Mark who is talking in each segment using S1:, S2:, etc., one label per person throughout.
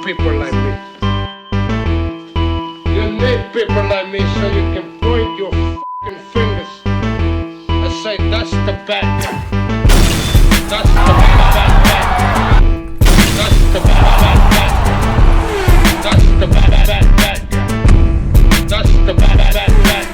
S1: people like me. You need people like me so you can point your fucking fingers and say, that's the bad guy. That's the bad guy. That's the bad guy. That's the bad guy. That's the bad guy.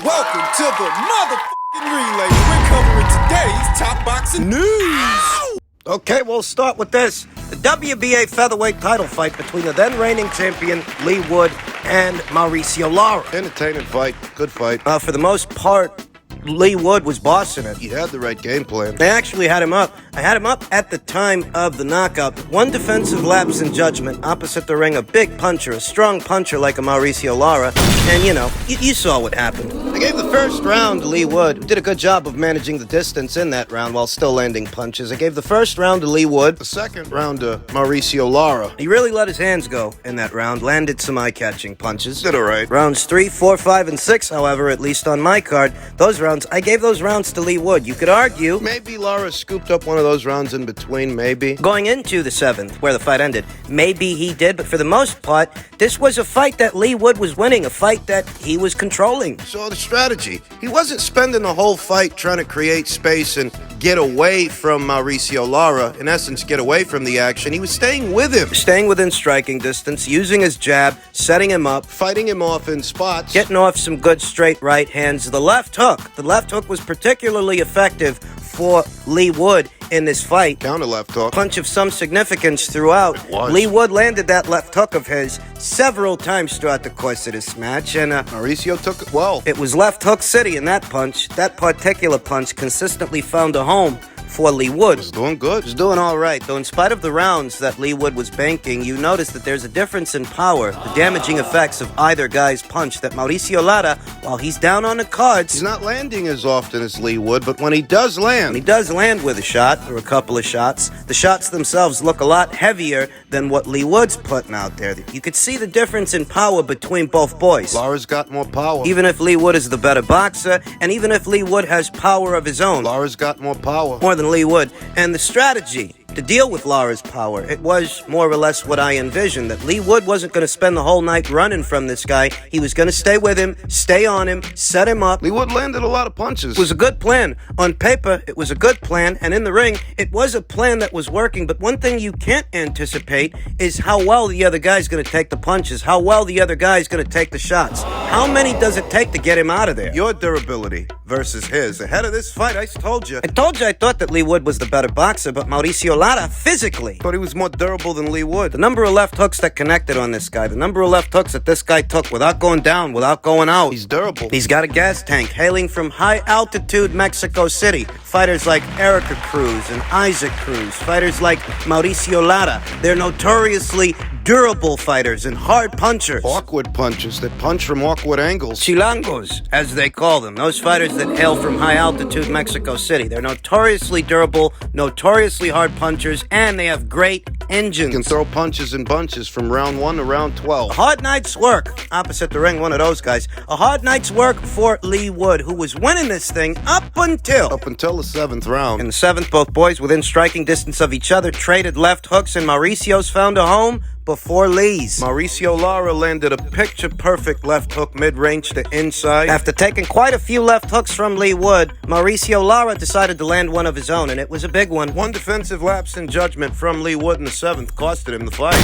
S2: Welcome to the motherfucking relay. We're covering today's top boxing news.
S3: Okay, we'll start with this. The WBA featherweight title fight between the then reigning champion Lee Wood and Mauricio Lara.
S4: Entertaining fight, good fight.
S3: For the most part, Lee Wood was bossing it.
S4: He had the right game plan.
S3: They actually had him up. I had him up at the time of the knockout. One defensive lapse in judgment. Opposite the ring, a big puncher, a strong puncher like a Mauricio Lara. And, you saw what happened. I gave the first round to Lee Wood, who did a good job of managing the distance in that round while still landing punches. I gave the first round to Lee Wood.
S4: The second round to Mauricio Lara.
S3: He really let his hands go in that round, landed some eye-catching punches.
S4: Did all right.
S3: Rounds 3, 4, 5, and 6, however, at least on my card, those rounds, I gave those rounds to Lee Wood. You could argue
S4: maybe Lara scooped up one of those rounds in between, maybe.
S3: going into the 7th, where the fight ended, maybe he did, but for the most part, this was a fight that Lee Wood was winning, a fight that he was controlling.
S4: So the strategy, he wasn't spending the whole fight trying to create space and get away from Mauricio Lara, in essence, get away from the action. He was staying with him.
S3: Staying within striking distance, using his jab, setting him up,
S4: Fighting him off in spots.
S3: getting off some good straight right hands. The left hook was particularly effective for Lee Wood in this fight.
S4: Down the left hook.
S3: Punch of some significance throughout.
S4: It was.
S3: Lee Wood landed that left hook of his several times throughout the course of this match, and
S4: Mauricio took it well.
S3: it was left hook city in that punch. That particular punch consistently found a home for Lee Wood.
S4: Was doing good.
S3: Was doing all right, though in spite of the rounds that Lee Wood was banking, you notice that there's a difference in power, the damaging effects of either guy's punch, that Mauricio Lara, while he's down on the cards,
S4: He's not landing as often as Lee Wood, but when he does land,
S3: he does land with a shot or a couple of shots. The shots themselves look a lot heavier than what Lee Wood's putting out there. You could see the difference in power between both boys.
S4: Lara's got more power.
S3: Even if Lee Wood is the better boxer, and even if Lee Wood has power of his own,
S4: Lara's got more power.
S3: more than Lee Wood. And the strategy to deal with Lara's power, it was more or less what I envisioned, that Lee Wood wasn't going to spend the whole night running from this guy. He was going to stay with him, stay on him, set him up.
S4: Lee Wood landed a lot of punches.
S3: It was a good plan. On paper, it was a good plan, and in the ring, it was a plan that was working. But one thing you can't anticipate is how well the other guy's going to take the punches, how well the other guy's going to take the shots. How many does it take to get him out of there?
S4: Your durability versus his. Ahead of this fight, I told you.
S3: I told you I thought that Lee Wood was the better boxer, but Mauricio Lara, physically,
S4: Thought he was more durable than Lee Wood.
S3: the number of left hooks that connected on this guy, the number of left hooks that this guy took without going down, without going out.
S4: He's durable.
S3: He's got a gas tank hailing from high-altitude Mexico City. Fighters like Erica Cruz and Isaac Cruz, fighters like Mauricio Lara, they're notoriously durable fighters and hard punchers.
S4: Awkward punches that punch from awkward angles.
S3: Chilangos, as they call them, those fighters that hail from high-altitude Mexico City. They're notoriously durable, notoriously hard punchers, and they have great engines.
S4: Can throw punches in bunches from round 1 to round 12.
S3: A hard night's work, opposite the ring, one of those guys. A hard night's work for Lee Wood, who was winning this thing up until
S4: The 7th round.
S3: in the 7th, both boys within striking distance of each other traded left hooks, and Mauricio's found a home before Lee's.
S4: Mauricio Lara landed a picture-perfect left hook mid-range to inside.
S3: After taking quite a few left hooks from Lee Wood, Mauricio Lara decided to land one of his own, and it was a big one.
S4: One defensive lapse in judgment from Lee Wood in the 7th costed him the fight.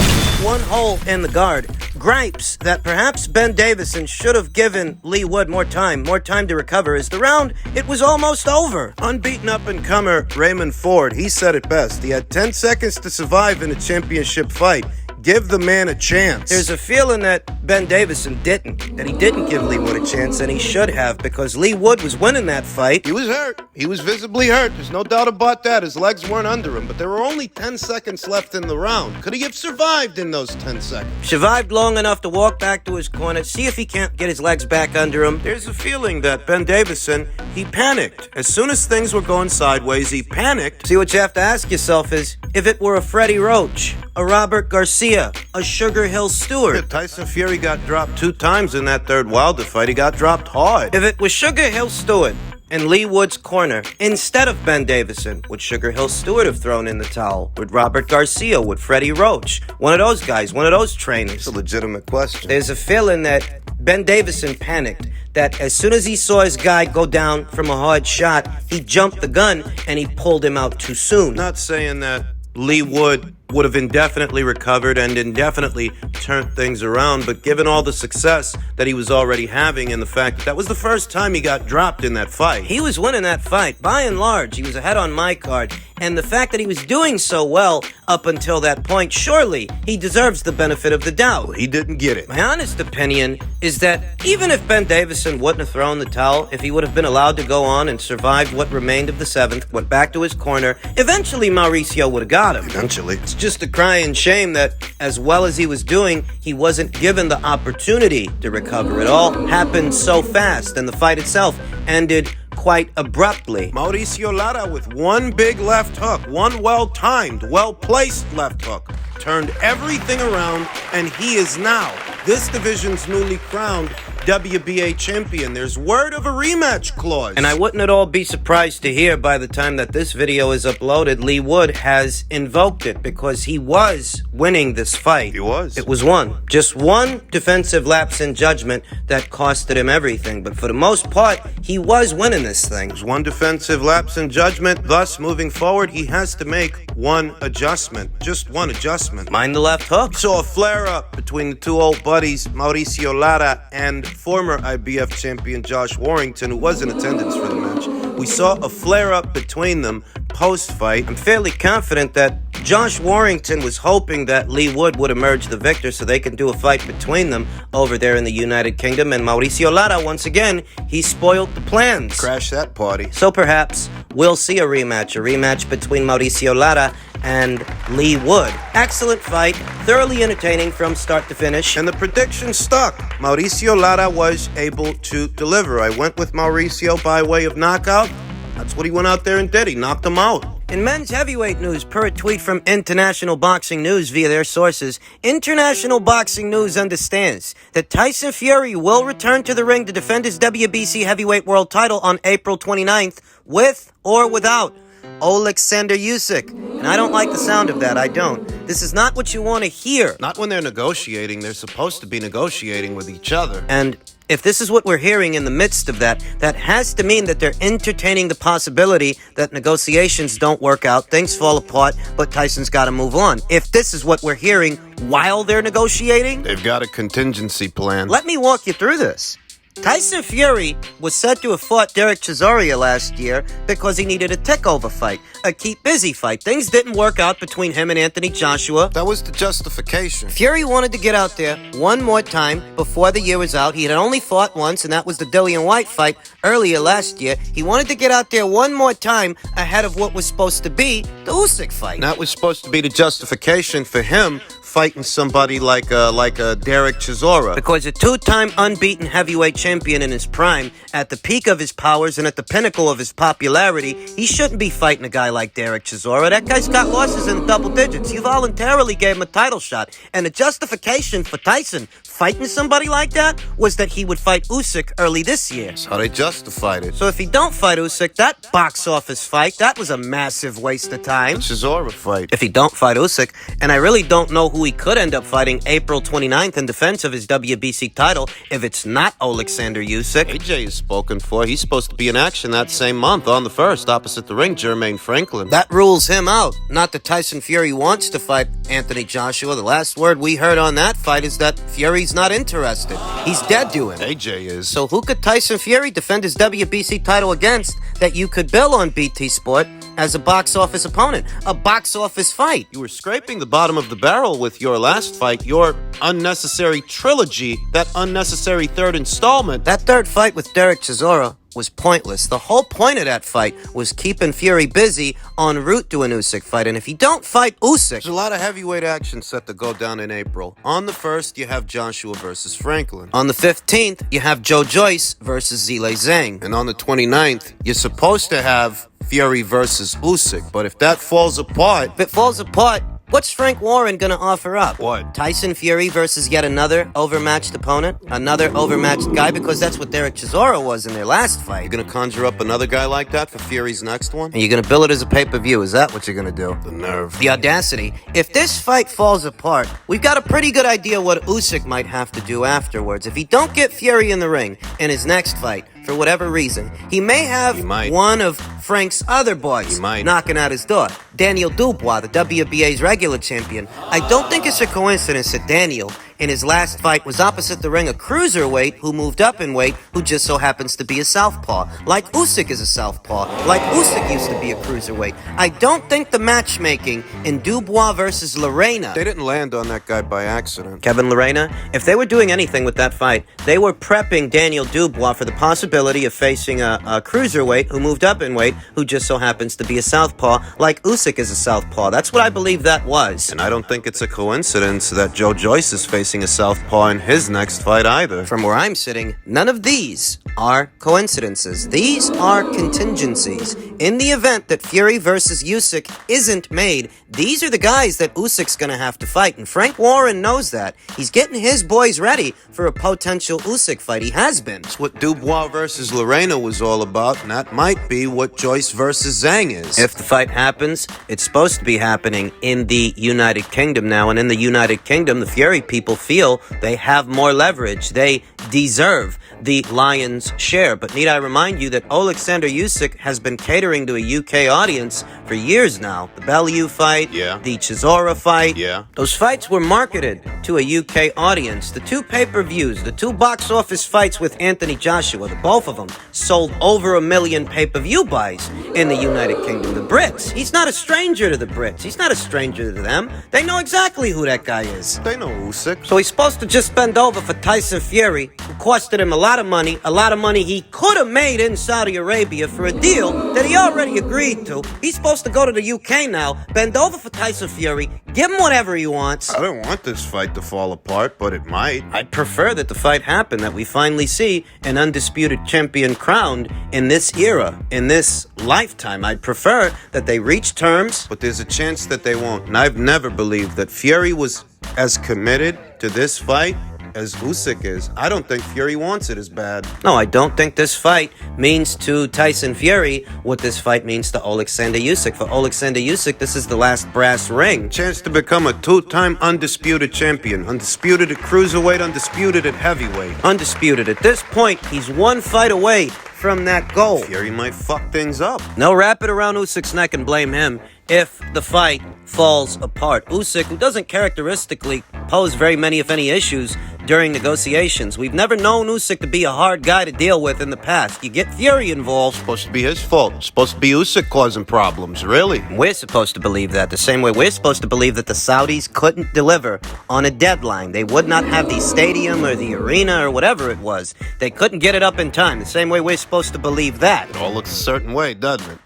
S3: One hole in the guard. Gripes that perhaps Ben Davison should have given Lee Wood more time to recover, as the round, it was almost over.
S4: Unbeaten up-and-comer Raymond Ford, he said it best. He had 10 seconds to survive in a championship fight. Give the man a chance.
S3: There's a feeling that Ben Davison didn't, that he didn't give Lee Wood a chance, and he should have, because Lee Wood was winning that fight.
S4: He was hurt. He was visibly hurt. There's no doubt about that. His legs weren't under him, but there were only 10 seconds left in the round. Could he have survived in those 10 seconds?
S3: Survived long enough to walk back to his corner, see if he can't get his legs back under him.
S4: There's a feeling that Ben Davison, he panicked. As soon as things were going sideways, he panicked.
S3: See, what you have to ask yourself is, if it were a Freddie Roach, a Robert Garcia, a Sugar Hill Stewart.
S4: Tyson Fury got dropped 2 times in that third Wilder fight. He got dropped hard.
S3: If it was Sugar Hill Stewart in Lee Wood's corner, instead of Ben Davison, would Sugar Hill Stewart have thrown in the towel? Would Robert Garcia? Would Freddie Roach? One of those guys, one of those trainers.
S4: It's a legitimate question.
S3: There's a feeling that Ben Davison panicked, that as soon as he saw his guy go down from a hard shot, he jumped the gun and he pulled him out too soon.
S4: Not saying that Lee Wood would have indefinitely recovered and indefinitely turned things around, but given all the success that he was already having and the fact that was the first time he got dropped in that fight.
S3: He was winning that fight. By and large, he was ahead on my card. And the fact that he was doing so well up until that point, surely he deserves the benefit of the doubt.
S4: He didn't get it.
S3: My honest opinion is that even if Ben Davison wouldn't have thrown the towel, if he would have been allowed to go on and survived what remained of the 7th, went back to his corner, eventually Mauricio would have got him.
S4: Eventually.
S3: It's just a crying shame that as well as he was doing, he wasn't given the opportunity to recover. It all happened so fast, and the fight itself ended quite abruptly.
S4: Mauricio Lara with one big left hook, one well-timed, well-placed left hook, turned everything around, and he is now this division's newly crowned WBA champion. There's word of a rematch clause.
S3: And I wouldn't at all be surprised to hear by the time that this video is uploaded, Lee Wood has invoked it, because he was winning this fight.
S4: He was.
S3: It was one. Just one defensive lapse in judgment that costed him everything. But for the most part, he was winning this thing.
S4: There's one defensive lapse in judgment. Thus, moving forward, he has to make one adjustment. Just one adjustment.
S3: Mind the left hook.
S4: Saw a flare-up between the two old buddies, Mauricio Lara and former IBF champion Josh Warrington, who was in attendance for the match. We saw a flare-up between them post-fight.
S3: I'm fairly confident that Josh Warrington was hoping that Lee Wood would emerge the victor so they can do a fight between them over there in the United Kingdom. And Mauricio Lara, once again, he spoiled the plans.
S4: Crash that party.
S3: So perhaps we'll see a rematch between Mauricio Lara and Lee Wood. Excellent fight, thoroughly entertaining from start to finish.
S4: And the prediction stuck. Mauricio Lara was able to deliver. I went with Mauricio by way of knockout. That's what he went out there and did. He knocked him out.
S3: In men's heavyweight news, per a tweet from International Boxing News via their sources, International Boxing News understands that Tyson Fury will return to the ring to defend his WBC heavyweight world title on April 29th with or without Alexander Usyk. And I don't like the sound of that. I don't. This is not what you want to hear.
S4: Not when they're negotiating. They're supposed to be negotiating with each other.
S3: And if this is what we're hearing in the midst of that, that has to mean that they're entertaining the possibility that negotiations don't work out, things fall apart, but Tyson's got to move on. If this is what we're hearing while they're negotiating,
S4: they've got a contingency plan.
S3: Let me walk you through this. Tyson Fury was said to have fought Derek Chisora last year because he needed a takeover fight, a keep busy fight. Things didn't work out between him and Anthony Joshua.
S4: That was the justification.
S3: Fury wanted to get out there one more time before the year was out. He had only fought once, and that was the Dillian White fight earlier last year. He wanted to get out there one more time ahead of what was supposed to be the Usyk fight.
S4: That was supposed to be the justification for him fighting somebody like a Derek Chisora.
S3: Because a two-time unbeaten heavyweight champion in his prime, at the peak of his powers and at the pinnacle of his popularity, he shouldn't be fighting a guy like Derek Chisora. That guy's got losses in double digits. You voluntarily gave him a title shot. And the justification for Tyson fighting somebody like that was that he would fight Usyk early this year.
S4: That's how they justified it.
S3: So if he don't fight Usyk, that box office fight, that was a massive waste of time.
S4: Chisora fight.
S3: If he don't fight Usyk, and I really don't know who he could end up fighting April 29th in defense of his WBC title if it's not Alexander Usyk.
S4: AJ is spoken for. He's supposed to be in action that same month on the 1st opposite the ring, Jermaine Franklin.
S3: That rules him out. Not that Tyson Fury wants to fight Anthony Joshua. The last word we heard on that fight is that Fury's not interested. He's dead to him.
S4: AJ is.
S3: So who could Tyson Fury defend his WBC title against that you could bill on BT Sport as a box office opponent, a box office fight.
S4: You were scraping the bottom of the barrel with your last fight, your unnecessary trilogy, that unnecessary third installment.
S3: That third fight with Derek Chisora was pointless. The whole point of that fight was keeping Fury busy en route to an Usyk fight. And if you don't fight Usyk...
S4: There's a lot of heavyweight action set to go down in April. On the 1st, you have Joshua versus Franklin.
S3: On the 15th, you have Joe Joyce versus Zhilei Zhang.
S4: And on the 29th, you're supposed to have Fury versus Usyk. But if that falls apart...
S3: If it falls apart, what's Frank Warren gonna offer up?
S4: What?
S3: Tyson Fury versus yet another overmatched opponent? Another overmatched guy? Because that's what Derek Chisora was in their last fight.
S4: You're gonna conjure up another guy like that for Fury's next one?
S3: And you're gonna bill it as a pay-per-view. Is that what you're gonna do?
S4: The nerve.
S3: The audacity. If this fight falls apart, we've got a pretty good idea what Usyk might have to do afterwards. If he don't get Fury in the ring in his next fight, for whatever reason, he may have one of Frank's other boys knocking at his door. Daniel Dubois, the WBA's regular champion. I don't think it's a coincidence that Daniel, in his last fight, was opposite the ring a cruiserweight who moved up in weight, who just so happens to be a southpaw. Like Usyk is a southpaw. Like Usyk used to be a cruiserweight. I don't think the matchmaking in Dubois versus Lorena...
S4: They didn't land on that guy by accident.
S3: Kevin Lorena, if they were doing anything with that fight, they were prepping Daniel Dubois for the possibility of facing a cruiserweight who moved up in weight, who just so happens to be a southpaw, like Usyk is a southpaw. That's what I believe that was.
S4: And I don't think it's a coincidence that Joe Joyce is facing a southpaw in his next fight either.
S3: From where I'm sitting, none of these are coincidences. These are contingencies. In the event that Fury versus Usyk isn't made, these are the guys that Usyk's gonna have to fight, and Frank Warren knows that. He's getting his boys ready for a potential Usyk fight. He has been.
S4: It's what Dubois versus Lorena was all about, and that might be what Joyce versus Zhang is.
S3: If the fight happens, it's supposed to be happening in the United Kingdom now, and in the United Kingdom, the Fury people feel they have more leverage. They deserve the lion's share. But need I remind you that Alexander Usyk has been catering to a UK audience for years now. The Bellew fight, the Chisora fight, those fights were marketed to a UK audience. The two pay-per-views, the two box office fights with Anthony Joshua, the both of them sold over 1 million pay-per-view buys in the United Kingdom. The Brits, he's not a stranger to the Brits. He's not a stranger to them. They know exactly who that guy is.
S4: They know Usyk.
S3: So he's supposed to just bend over for Tyson Fury, who costed him a lot of money he could have made in Saudi Arabia for a deal that he already agreed to. He's supposed to go to the UK now, bend over for Tyson Fury, give him whatever he wants.
S4: I don't want this fight to fall apart, but it might.
S3: I'd prefer that the fight happen, that we finally see an undisputed champion crowned in this era, in this lifetime. I'd prefer that they reach terms.
S4: But there's a chance that they won't. And I've never believed that Fury was as committed to this fight as Usyk is. I don't think Fury wants it as bad.
S3: No, I don't think this fight means to Tyson Fury what this fight means to Alexander Usyk. For Alexander Usyk, this is the last brass ring.
S4: Chance to become a two-time undisputed champion. Undisputed at cruiserweight, undisputed at heavyweight.
S3: Undisputed. At this point, he's one fight away from that goal.
S4: Fury might fuck things up.
S3: No, wrap it around Usyk's neck and blame him if the fight falls apart. Usyk, who doesn't characteristically pose very many, if any, issues during negotiations. We've never known Usyk to be a hard guy to deal with in the past. You get Fury involved.
S4: Supposed to be his fault. Supposed to be Usyk causing problems, really.
S3: We're supposed to believe that. The same way we're supposed to believe that the Saudis couldn't deliver on a deadline. They would not have the stadium or the arena or whatever it was. They couldn't get it up in time. The same way we're supposed to believe that.
S4: It all looks a certain way, doesn't it?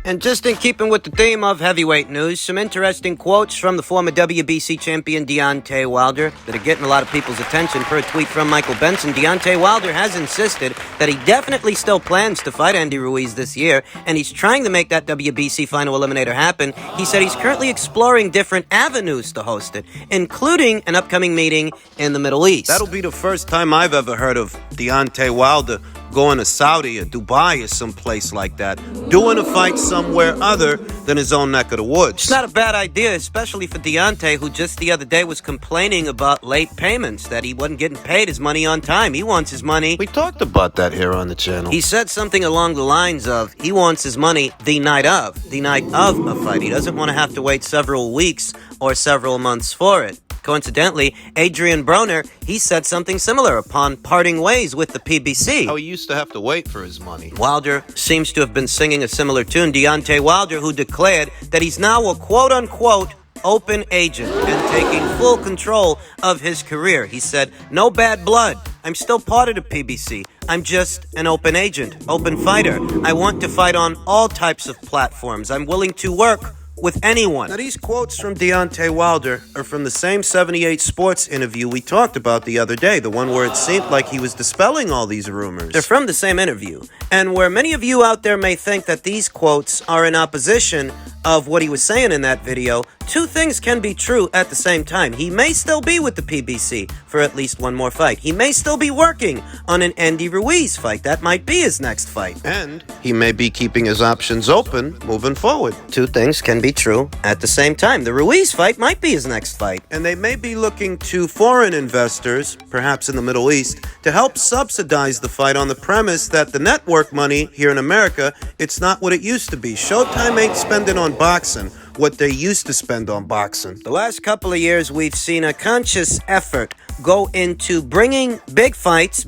S3: And just in keeping with the theme of heavyweight news, some interesting quotes from the former WBC champion Deontay Wilder that are getting a lot of people's attention. Per a tweet from Michael Benson, Deontay Wilder has insisted that he definitely still plans to fight Andy Ruiz this year, and he's trying to make that WBC final eliminator happen. He said he's currently exploring different avenues to host it, including an upcoming meeting in the Middle East.
S4: That'll be the first time I've ever heard of Deontay Wilder going to Saudi or Dubai or someplace like that, doing a fight somewhere other than his own neck of the woods.
S3: It's not a bad idea, especially for Deontay, who just the other day was complaining about late payments, that he wasn't getting paid his money on time. He wants his money.
S4: We talked about that here on the channel.
S3: He said something along the lines of, he wants his money the night of a fight. He doesn't want to have to wait several weeks or several months for it. Coincidentally, Adrian Broner, he said something similar upon parting ways with the PBC.
S4: How he used to have to wait for his money.
S3: Wilder seems to have been singing a similar tune. Deontay Wilder, who declared that he's now a quote-unquote open agent and taking full control of his career. He said, "No bad blood. I'm still part of the PBC. I'm just an open agent, open fighter. I want to fight on all types of platforms. I'm willing to work with anyone."
S4: Now, these quotes from Deontay Wilder are from the same 78 Sports interview we talked about the other day, the one where it seemed like he was dispelling all these rumors.
S3: They're from the same interview. And where many of you out there may think that these quotes are in opposition of what he was saying in that video, two things can be true at the same time. He may still be with the PBC for at least one more fight. He may still be working on an Andy Ruiz fight. That might be his next fight.
S4: And he may be keeping his options open moving forward.
S3: Two things can be true at the same time. The Ruiz fight might be his next fight.
S4: And they may be looking to foreign investors, perhaps in the Middle East, to help subsidize the fight on the premise that the network money here in America, it's not what it used to be. Showtime ain't spending on boxing what they used to spend on boxing.
S3: The last couple of years, we've seen a conscious effort go into bringing big fights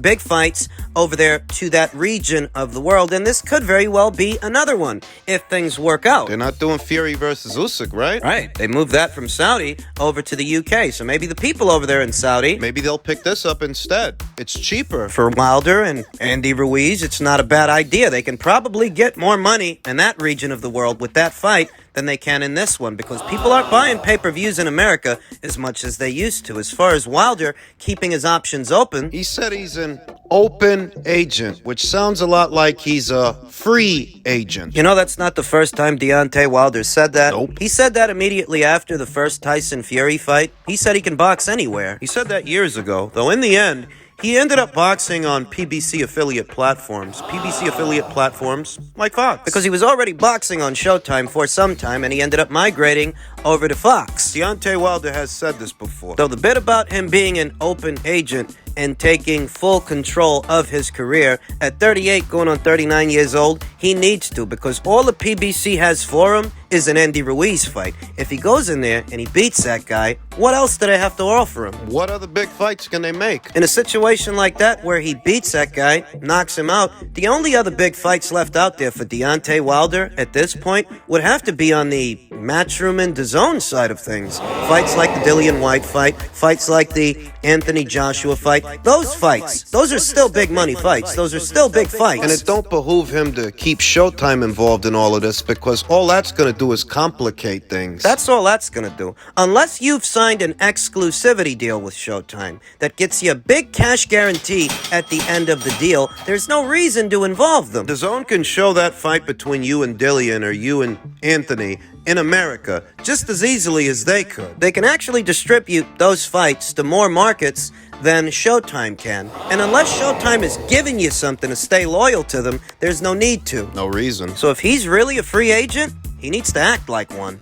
S3: over there to that region of the world, and this could very well be another one if things work out.
S4: They're not doing Fury versus Usyk, right?
S3: Right. They moved that from Saudi over to the UK, so maybe the people over there in Saudi,
S4: Maybe they'll pick this up instead. It's cheaper.
S3: for Wilder and Andy Ruiz, it's not a bad idea. They can probably get more money in that region of the world with that fight than they can in this one, because people aren't buying pay-per-views in America as much as they used to. As far as Wilder keeping his options open,
S4: He said he's an open agent, which sounds a lot like he's a free agent.
S3: you know, that's not the first time Deontay Wilder said that.
S4: Nope.
S3: He said that immediately after the first Tyson Fury fight. He said he can box anywhere.
S4: He said that years ago, though in the end, he ended up boxing on PBC affiliate platforms. PBC affiliate platforms like Fox.
S3: Because he was already boxing on Showtime for some time, and he ended up migrating over to Fox.
S4: Deontay Wilder has said this before.
S3: So the bit about him being an open agent and taking full control of his career at 38, going on 39 years old, he needs to, because all the PBC has for him is an Andy Ruiz fight. If he goes in there and he beats that guy, what else do they have to offer him?
S4: What other big fights can they make?
S3: In a situation like that where he beats that guy, knocks him out, the only other big fights left out there for Deontay Wilder at this point would have to be on the Matchroom and DAZN side of things. Fights like the Dillian White fight, fights like the Anthony Joshua fight. Those fights, those are still big money fights. Those are still big fights.
S4: And it don't behoove him to keep Showtime involved in all of this, because all that's going to do is complicate things.
S3: That's all that's going to do. Unless you've signed an exclusivity deal with Showtime that gets you a big cash guarantee at the end of the deal, there's no reason to involve them.
S4: DAZN can show that fight between you and Dillian or you and Anthony in America just as easily as they could.
S3: They can actually distribute those fights to more markets than Showtime can. And unless Showtime is giving you something to stay loyal to them, there's no need to.
S4: No reason.
S3: So if he's really a free agent, he needs to act like one.